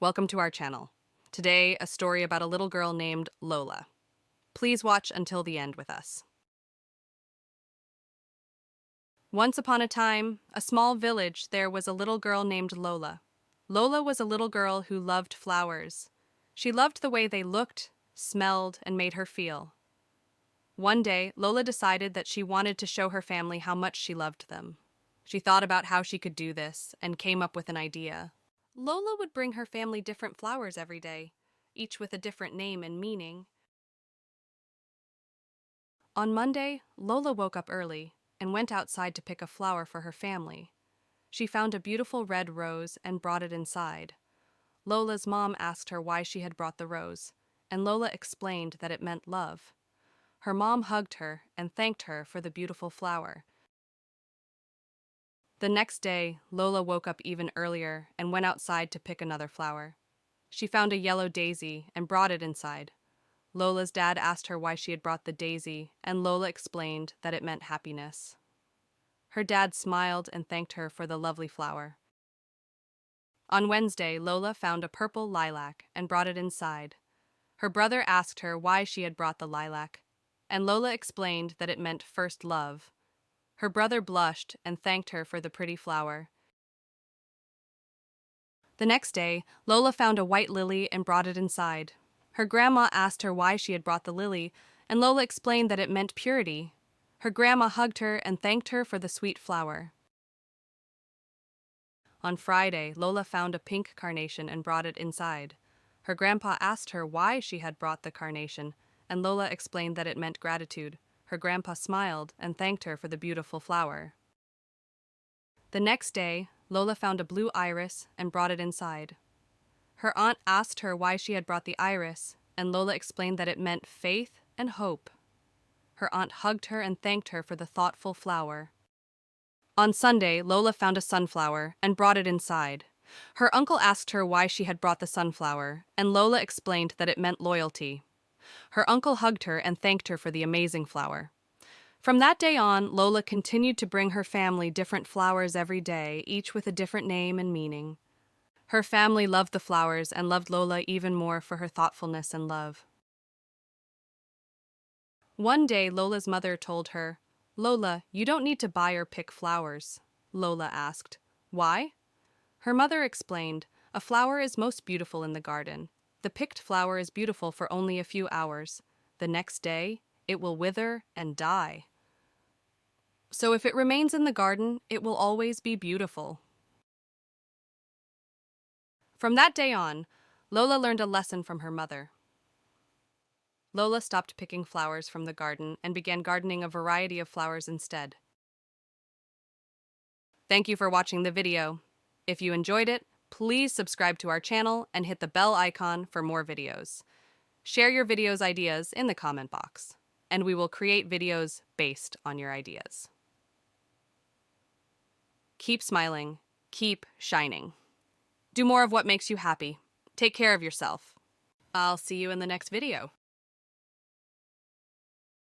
Welcome to our channel. Today, a story about a little girl named Lola. Please watch until the end with us. Once upon a time, a small village, there was a little girl named Lola. Lola was a little girl who loved flowers. She loved the way they looked, smelled, and made her feel. One day, Lola decided that she wanted to show her family how much she loved them. She thought about how she could do this and came up with an idea. Lola would bring her family different flowers every day, each with a different name and meaning. On Monday, Lola woke up early and went outside to pick a flower for her family. She found a beautiful red rose and brought it inside. Lola's mom asked her why she had brought the rose, and Lola explained that it meant love. Her mom hugged her and thanked her for the beautiful flower. The next day, Lola woke up even earlier and went outside to pick another flower. She found a yellow daisy and brought it inside. Lola's dad asked her why she had brought the daisy, and Lola explained that it meant happiness. Her dad smiled and thanked her for the lovely flower. On Wednesday, Lola found a purple lilac and brought it inside. Her brother asked her why she had brought the lilac, and Lola explained that it meant first love. Her brother blushed and thanked her for the pretty flower. The next day, Lola found a white lily and brought it inside. Her grandma asked her why she had brought the lily, and Lola explained that it meant purity. Her grandma hugged her and thanked her for the sweet flower. On Friday, Lola found a pink carnation and brought it inside. Her grandpa asked her why she had brought the carnation, and Lola explained that it meant gratitude. Her grandpa smiled and thanked her for the beautiful flower. The next day, Lola found a blue iris and brought it inside. Her aunt asked her why she had brought the iris, and Lola explained that it meant faith and hope. Her aunt hugged her and thanked her for the thoughtful flower. On Sunday, Lola found a sunflower and brought it inside. Her uncle asked her why she had brought the sunflower, and Lola explained that it meant loyalty. Her uncle hugged her and thanked her for the amazing flower. From that day on, Lola continued to bring her family different flowers every day, each with a different name and meaning. Her family loved the flowers and loved Lola even more for her thoughtfulness and love. One day, Lola's mother told her, "Lola, you don't need to buy or pick flowers." Lola asked, "Why?" Her mother explained, "A flower is most beautiful in the garden. The picked flower is beautiful for only a few hours. The next day, it will wither and die. So if it remains in the garden, it will always be beautiful." From that day on, Lola learned a lesson from her mother. Lola stopped picking flowers from the garden and began gardening a variety of flowers instead. Thank you for watching the video. If you enjoyed it, please subscribe to our channel and hit the bell icon for more videos. Share your videos ideas in the comment box, and we will create videos based on your ideas. Keep smiling, keep shining. Do more of what makes you happy. Take care of yourself. I'll see you in the next video.